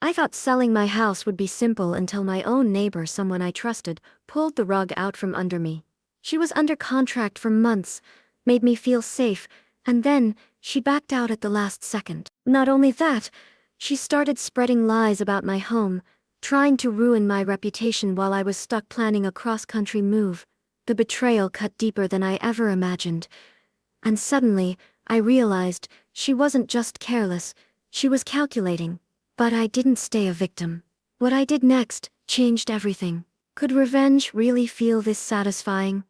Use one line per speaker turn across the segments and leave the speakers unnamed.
I thought selling my house would be simple until my own neighbor, someone I trusted, pulled the rug out from under me. She was under contract for months, made me feel safe, and then she backed out at the last second. Not only that, she started spreading lies about my home, trying to ruin my reputation while I was stuck planning a cross-country move. The betrayal cut deeper than I ever imagined. And suddenly, I realized she wasn't just careless, she was calculating. But I didn't stay a victim. What I did next changed everything. Could revenge really feel this satisfying?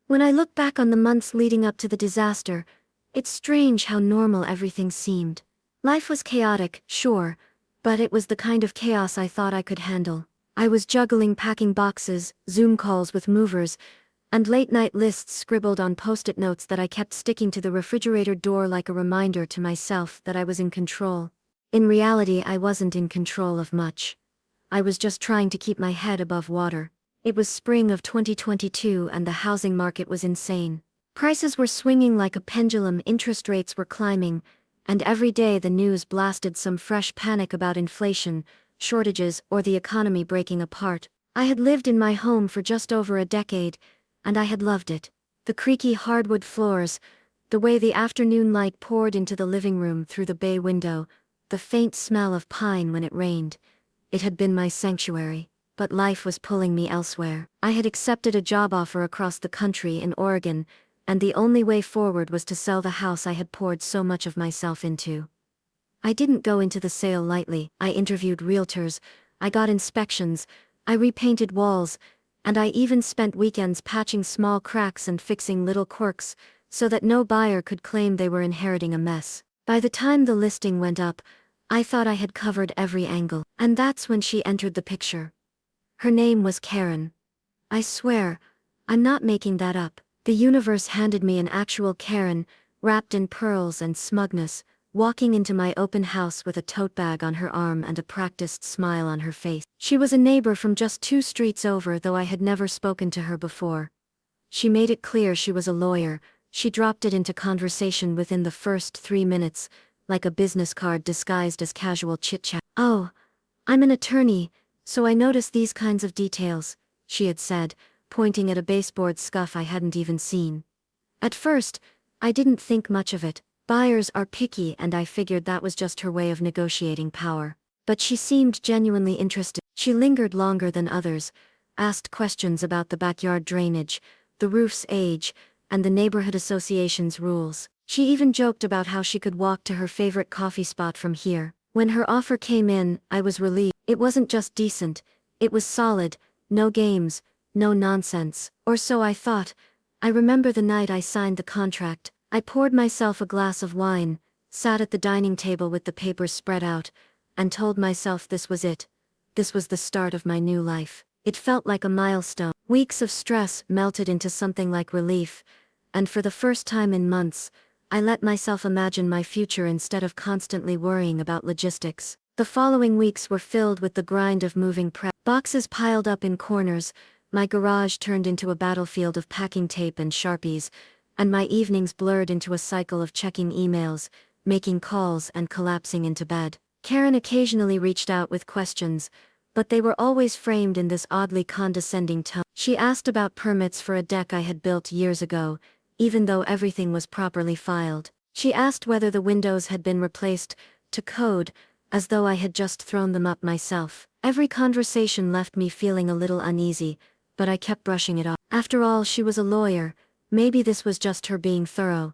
When I look back on the months leading up to the disaster, it's strange how normal everything seemed. Life was chaotic, sure, but it was the kind of chaos I thought I could handle. I was juggling packing boxes, Zoom calls with movers, and late-night lists scribbled on post-it notes that I kept sticking to the refrigerator door like a reminder to myself that I was in control. In reality, I wasn't in control of much. I was just trying to keep my head above water. It was spring of 2022 and the housing market was insane. Prices were swinging like a pendulum, interest rates were climbing, and every day the news blasted some fresh panic about inflation, shortages, or the economy breaking apart. I had lived in my home for just over a decade, and I had loved it. The creaky hardwood floors, the way the afternoon light poured into the living room through the bay window, the faint smell of pine when it rained. It had been my sanctuary, but life was pulling me elsewhere. I had accepted a job offer across the country in Oregon, and the only way forward was to sell the house I had poured so much of myself into. I didn't go into the sale lightly. I interviewed realtors, I got inspections, I repainted walls, and I even spent weekends patching small cracks and fixing little quirks, so that no buyer could claim they were inheriting a mess. By the time the listing went up, I thought I had covered every angle, and that's when she entered the picture. Her name was Karen. I swear, I'm not making that up. The universe handed me an actual Karen, wrapped in pearls and smugness, walking into my open house with a tote bag on her arm and a practiced smile on her face. She was a neighbor from just 2 streets over, though I had never spoken to her before. She made it clear she was a lawyer. She dropped it into conversation within the first 3 minutes, like a business card disguised as casual chit-chat. "Oh, I'm an attorney, so I notice these kinds of details," she had said, pointing at a baseboard scuff I hadn't even seen. At first, I didn't think much of it. Buyers are picky, and I figured that was just her way of negotiating power. But she seemed genuinely interested. She lingered longer than others, asked questions about the backyard drainage, the roof's age, and the neighborhood association's rules. She even joked about how she could walk to her favorite coffee spot from here. When her offer came in, I was relieved. It wasn't just decent, it was solid, no games, no nonsense. Or so I thought. I remember the night I signed the contract. I poured myself a glass of wine, sat at the dining table with the papers spread out, and told myself this was it. This was the start of my new life. It felt like a milestone. Weeks of stress melted into something like relief, and for the first time in months, I let myself imagine my future instead of constantly worrying about logistics. The following weeks were filled with the grind of moving prep. Boxes piled up in corners, my garage turned into a battlefield of packing tape and Sharpies, and my evenings blurred into a cycle of checking emails, making calls, and collapsing into bed. Karen occasionally reached out with questions, but they were always framed in this oddly condescending tone. She asked about permits for a deck I had built years ago, even though everything was properly filed. She asked whether the windows had been replaced to code, as though I had just thrown them up myself. Every conversation left me feeling a little uneasy, but I kept brushing it off. After all, she was a lawyer. Maybe this was just her being thorough.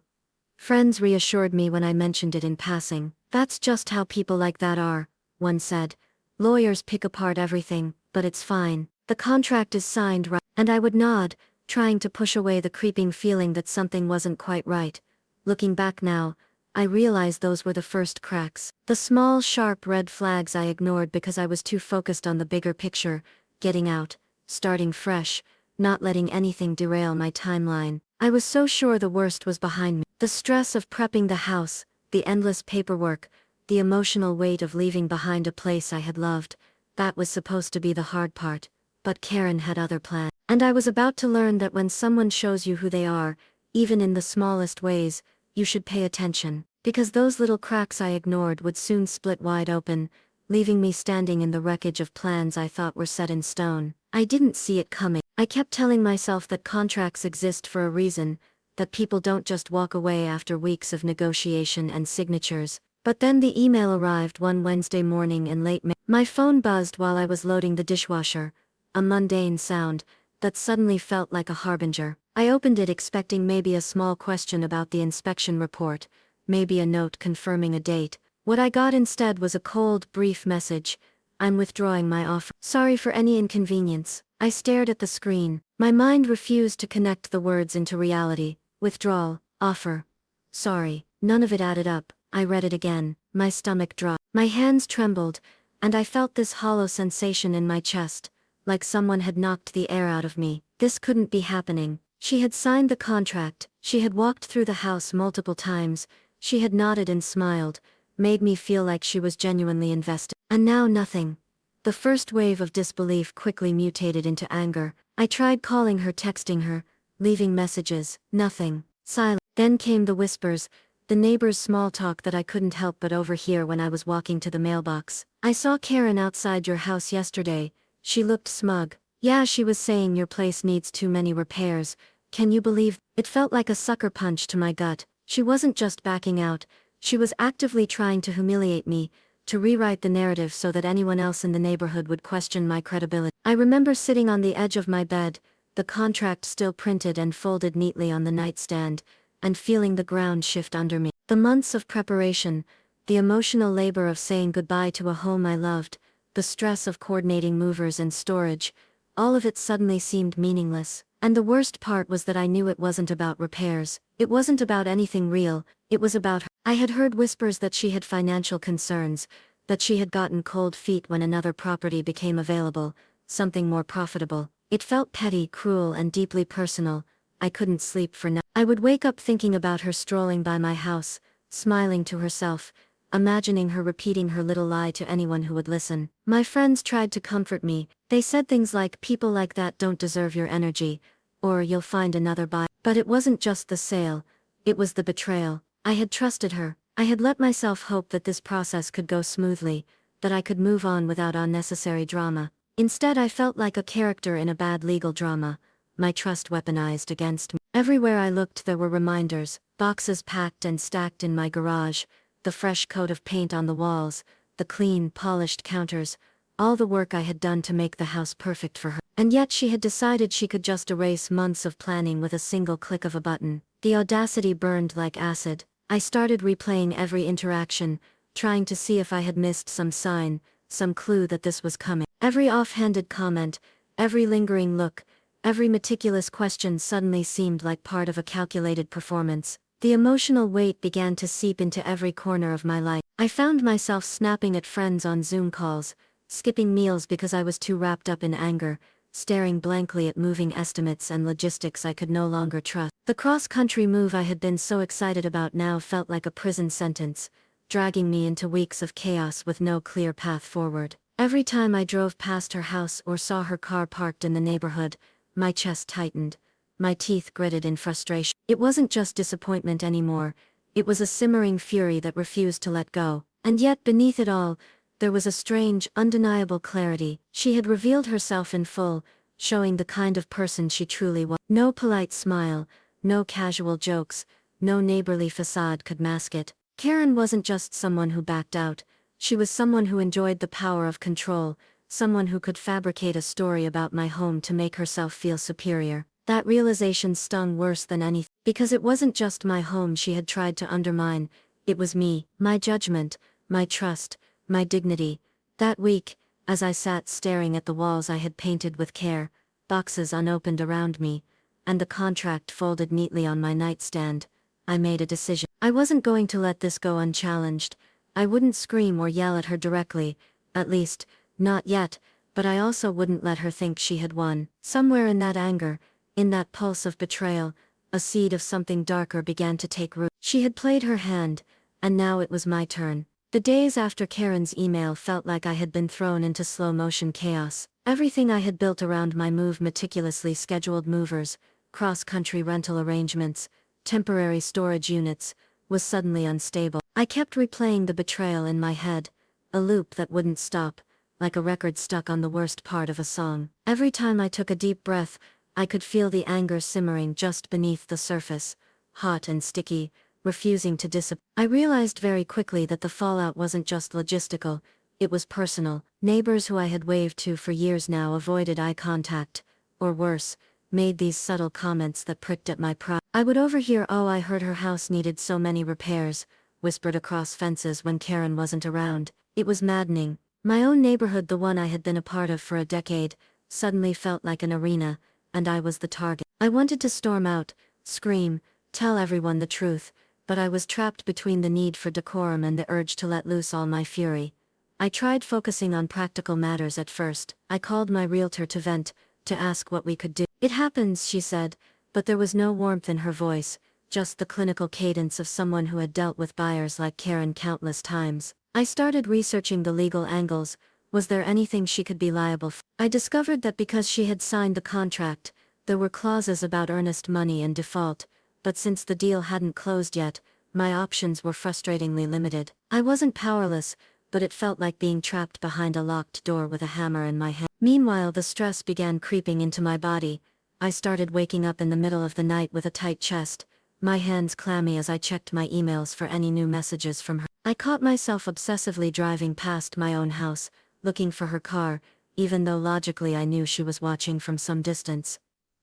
Friends reassured me when I mentioned it in passing. "That's just how people like that are," one said. "Lawyers pick apart everything, but it's fine. The contract is signed, right?" And I would nod, trying to push away the creeping feeling that something wasn't quite right. Looking back now, I realize those were the first cracks. The small, sharp red flags I ignored because I was too focused on the bigger picture, getting out, starting fresh, not letting anything derail my timeline. I was so sure the worst was behind me. The stress of prepping the house, the endless paperwork, the emotional weight of leaving behind a place I had loved, that was supposed to be the hard part. But Karen had other plans. And I was about to learn that when someone shows you who they are, even in the smallest ways, you should pay attention. Because those little cracks I ignored would soon split wide open, leaving me standing in the wreckage of plans I thought were set in stone. I didn't see it coming. I kept telling myself that contracts exist for a reason, that people don't just walk away after weeks of negotiation and signatures. But then the email arrived one Wednesday morning in late May. My phone buzzed while I was loading the dishwasher, a mundane sound that suddenly felt like a harbinger. I opened it expecting maybe a small question about the inspection report, maybe a note confirming a date. What I got instead was a cold, brief message: "I'm withdrawing my offer. Sorry for any inconvenience." I stared at the screen. My mind refused to connect the words into reality. Withdrawal, offer. Sorry, none of it added up. I read it again. My stomach dropped. My hands trembled, and I felt this hollow sensation in my chest, like someone had knocked the air out of me. This couldn't be happening. She had signed the contract, she had walked through the house multiple times, she had nodded and smiled, made me feel like she was genuinely invested. And now nothing. The first wave of disbelief quickly mutated into anger. I tried calling her, texting her, leaving messages. Nothing. Silence. Then came the whispers, the neighbors' small talk that I couldn't help but overhear when I was walking to the mailbox. "I saw Karen outside your house yesterday. She looked smug. Yeah, she was saying your place needs too many repairs. Can you believe?" It felt like a sucker punch to my gut. She wasn't just backing out, she was actively trying to humiliate me, to rewrite the narrative so that anyone else in the neighborhood would question my credibility. I remember sitting on the edge of my bed, the contract still printed and folded neatly on the nightstand, and feeling the ground shift under me. The months of preparation, the emotional labor of saying goodbye to a home I loved, the stress of coordinating movers and storage, all of it suddenly seemed meaningless. And the worst part was that I knew it wasn't about repairs, it wasn't about anything real, it was about her. I had heard whispers that she had financial concerns, that she had gotten cold feet when another property became available, something more profitable. It felt petty, cruel, and deeply personal. I couldn't sleep for nights. I would wake up thinking about her strolling by my house, smiling to herself, imagining her repeating her little lie to anyone who would listen. My friends tried to comfort me. They said things like, "People like that don't deserve your energy," or "You'll find another buyer." But it wasn't just the sale, it was the betrayal. I had trusted her. I had let myself hope that this process could go smoothly, that I could move on without unnecessary drama. Instead, I felt like a character in a bad legal drama, my trust weaponized against me. Everywhere I looked there were reminders, boxes packed and stacked in my garage, the fresh coat of paint on the walls, the clean, polished counters, all the work I had done to make the house perfect for her. And yet she had decided she could just erase months of planning with a single click of a button. The audacity burned like acid. I started replaying every interaction, trying to see if I had missed some sign, some clue that this was coming. Every offhanded comment, every lingering look, every meticulous question suddenly seemed like part of a calculated performance. The emotional weight began to seep into every corner of my life. I found myself snapping at friends on Zoom calls, skipping meals because I was too wrapped up in anger, staring blankly at moving estimates and logistics I could no longer trust. The cross-country move I had been so excited about now felt like a prison sentence, dragging me into weeks of chaos with no clear path forward. Every time I drove past her house or saw her car parked in the neighborhood, my chest tightened, my teeth gritted in frustration. It wasn't just disappointment anymore, it was a simmering fury that refused to let go. And yet beneath it all, there was a strange, undeniable clarity. She had revealed herself in full, showing the kind of person she truly was. No polite smile, no casual jokes, no neighborly facade could mask it. Karen wasn't just someone who backed out, she was someone who enjoyed the power of control, someone who could fabricate a story about my home to make herself feel superior. That realization stung worse than anything, because it wasn't just my home she had tried to undermine, it was me, my judgment, my trust, my dignity. That week, as I sat staring at the walls I had painted with care, boxes unopened around me, and the contract folded neatly on my nightstand, I made a decision. I wasn't going to let this go unchallenged. I wouldn't scream or yell at her directly, at least, not yet, but I also wouldn't let her think she had won. Somewhere in that anger, in that pulse of betrayal, a seed of something darker began to take root. She had played her hand, and now it was my turn. The days after Karen's email felt like I had been thrown into slow-motion chaos. Everything I had built around my move, meticulously scheduled movers, cross-country rental arrangements, temporary storage units, was suddenly unstable. I kept replaying the betrayal in my head, a loop that wouldn't stop, like a record stuck on the worst part of a song. Every time I took a deep breath, I could feel the anger simmering just beneath the surface, hot and sticky, refusing to dissipate. I realized very quickly that the fallout wasn't just logistical, it was personal. Neighbors who I had waved to for years now avoided eye contact, or worse, made these subtle comments that pricked at my pride. I would overhear, "Oh, I heard her house needed so many repairs," whispered across fences when Karen wasn't around. It was maddening. My own neighborhood, the one I had been a part of for a decade, suddenly felt like an arena, and I was the target. I wanted to storm out, scream, tell everyone the truth, but I was trapped between the need for decorum and the urge to let loose all my fury. I tried focusing on practical matters at first. I called my realtor to vent, to ask what we could do. "It happens," she said, but there was no warmth in her voice, just the clinical cadence of someone who had dealt with buyers like Karen countless times. I started researching the legal angles. Was there anything she could be liable for? I discovered that because she had signed the contract, there were clauses about earnest money and default, but since the deal hadn't closed yet, my options were frustratingly limited. I wasn't powerless, but it felt like being trapped behind a locked door with a hammer in my hand. Meanwhile, the stress began creeping into my body. I started waking up in the middle of the night with a tight chest, my hands clammy as I checked my emails for any new messages from her. I caught myself obsessively driving past my own house, looking for her car, even though logically I knew she was watching from some distance.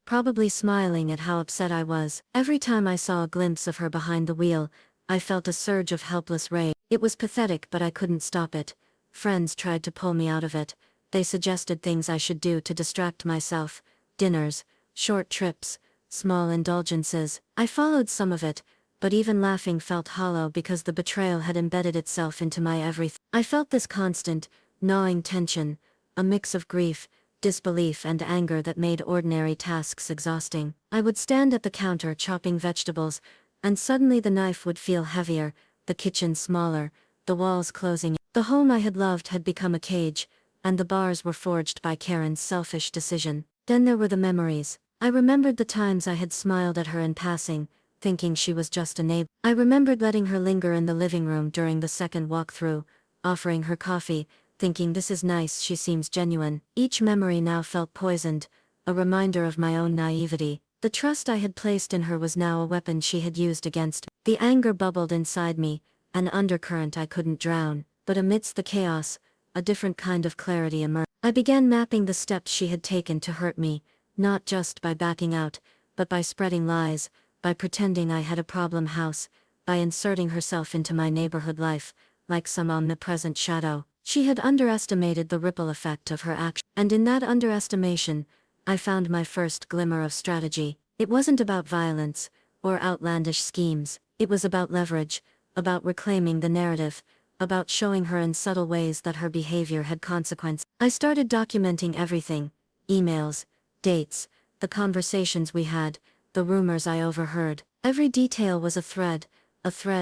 Probably smiling at how upset I was. Every time I saw a glimpse of her behind the wheel, I felt a surge of helpless rage. It was pathetic, but I couldn't stop it. Friends tried to pull me out of it. They suggested things I should do to distract myself: dinners, short trips, small indulgences. I followed some of it, but even laughing felt hollow because the betrayal had embedded itself into my everything. I felt this constant, gnawing tension, a mix of grief, disbelief and anger that made ordinary tasks exhausting. I would stand at the counter chopping vegetables, and suddenly the knife would feel heavier, the kitchen smaller, the walls closing. The home I had loved had become a cage, and the bars were forged by Karen's selfish decision. Then there were the memories. I remembered the times I had smiled at her in passing, thinking she was just a neighbor. I remembered letting her linger in the living room during the second walkthrough, offering her coffee, thinking, "This is nice, she seems genuine." Each memory now felt poisoned, a reminder of my own naivety. The trust I had placed in her was now a weapon she had used against me. The anger bubbled inside me, an undercurrent I couldn't drown, but amidst the chaos, a different kind of clarity emerged. I began mapping the steps she had taken to hurt me, not just by backing out, but by spreading lies, by pretending I had a problem house, by inserting herself into my neighborhood life, like some omnipresent shadow. She had underestimated the ripple effect of her action, and in that underestimation, I found my first glimmer of strategy. It wasn't about violence, or outlandish schemes. It was about leverage, about reclaiming the narrative, about showing her in subtle ways that her behavior had consequence. I started documenting everything: emails, dates, the conversations we had, the rumors I overheard. Every detail was a thread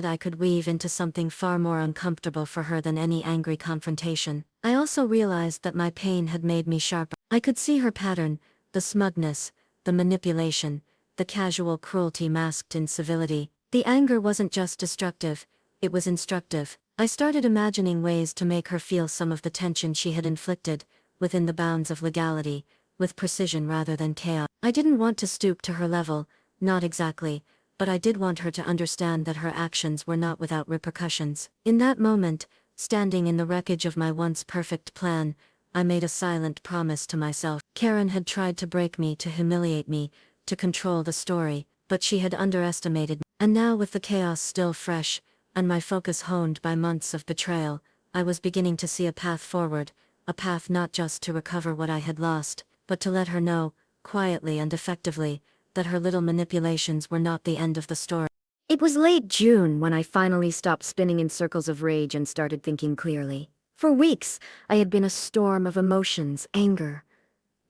I could weave into something far more uncomfortable for her than any angry confrontation. I also realized that my pain had made me sharper. I could see her pattern, the smugness, the manipulation, the casual cruelty masked in civility. The anger wasn't just destructive, it was instructive. I started imagining ways to make her feel some of the tension she had inflicted, within the bounds of legality, with precision rather than chaos. I didn't want to stoop to her level, not exactly, but I did want her to understand that her actions were not without repercussions. In that moment, standing in the wreckage of my once perfect plan, I made a silent promise to myself. Karen had tried to break me, to humiliate me, to control the story, but she had underestimated me. And now, with the chaos still fresh, and my focus honed by months of betrayal, I was beginning to see a path forward, a path not just to recover what I had lost, but to let her know, quietly and effectively, that her little manipulations were not the end of the story. It was late June when I finally stopped spinning in circles of rage and started thinking clearly. For weeks, I had been a storm of emotions: anger,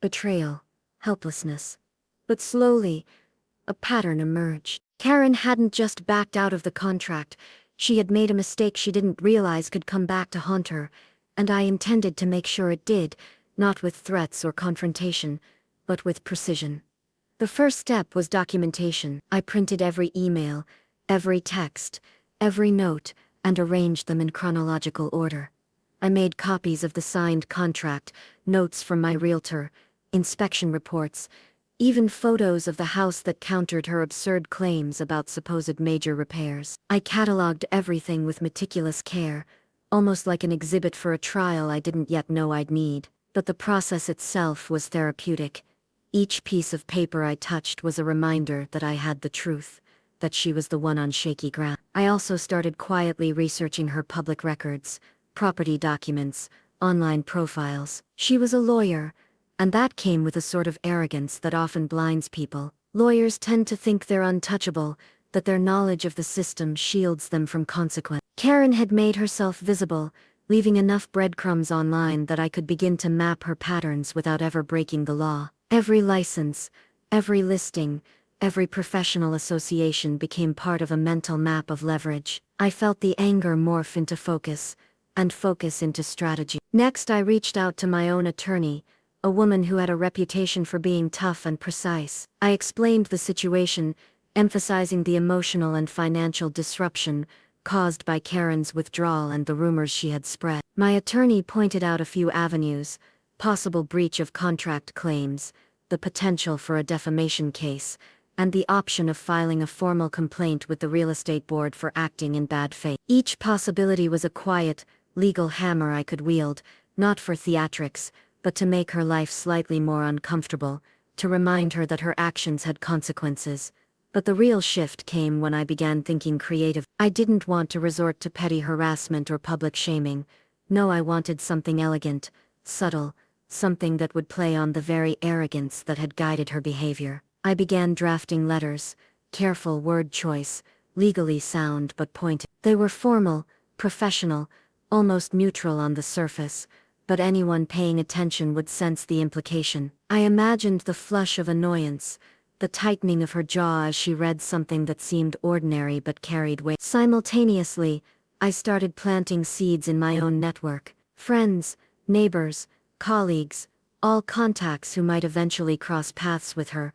betrayal, helplessness. But slowly, a pattern emerged. Karen hadn't just backed out of the contract, she had made a mistake she didn't realize could come back to haunt her, and I intended to make sure it did, not with threats or confrontation, but with precision. The first step was documentation. I printed every email, every text, every note, and arranged them in chronological order. I made copies of the signed contract, notes from my realtor, inspection reports, even photos of the house that countered her absurd claims about supposed major repairs. I cataloged everything with meticulous care, almost like an exhibit for a trial I didn't yet know I'd need. But the process itself was therapeutic. Each piece of paper I touched was a reminder that I had the truth, that she was the one on shaky ground. I also started quietly researching her public records, property documents, online profiles. She was a lawyer, and that came with a sort of arrogance that often blinds people. Lawyers tend to think they're untouchable, that their knowledge of the system shields them from consequence. Karen had made herself visible, leaving enough breadcrumbs online that I could begin to map her patterns without ever breaking the law. Every license, every listing, every professional association became part of a mental map of leverage. I felt the anger morph into focus, and focus into strategy. Next, I reached out to my own attorney, a woman who had a reputation for being tough and precise. I explained the situation, emphasizing the emotional and financial disruption caused by Karen's withdrawal and the rumors she had spread. My attorney pointed out a few avenues: possible breach of contract claims, the potential for a defamation case, and the option of filing a formal complaint with the real estate board for acting in bad faith. Each possibility was a quiet, legal hammer I could wield, not for theatrics, but to make her life slightly more uncomfortable, to remind her that her actions had consequences. But the real shift came when I began thinking creative. I didn't want to resort to petty harassment or public shaming. No, I wanted something elegant, subtle, something that would play on the very arrogance that had guided her behavior. I began drafting letters, careful word choice, legally sound but pointed. They were formal, professional, almost neutral on the surface, but anyone paying attention would sense the implication. I imagined the flush of annoyance, the tightening of her jaw as she read something that seemed ordinary but carried weight. Simultaneously, I started planting seeds in my own network. Friends, neighbors, colleagues, all contacts who might eventually cross paths with her,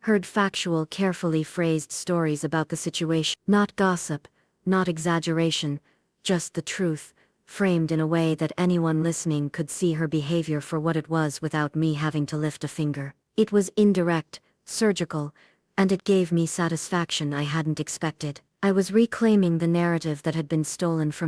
heard factual, carefully phrased stories about the situation. Not gossip, not exaggeration, just the truth, framed in a way that anyone listening could see her behavior for what it was without me having to lift a finger. It was indirect, surgical, and it gave me satisfaction I hadn't expected. I was reclaiming the narrative that had been stolen from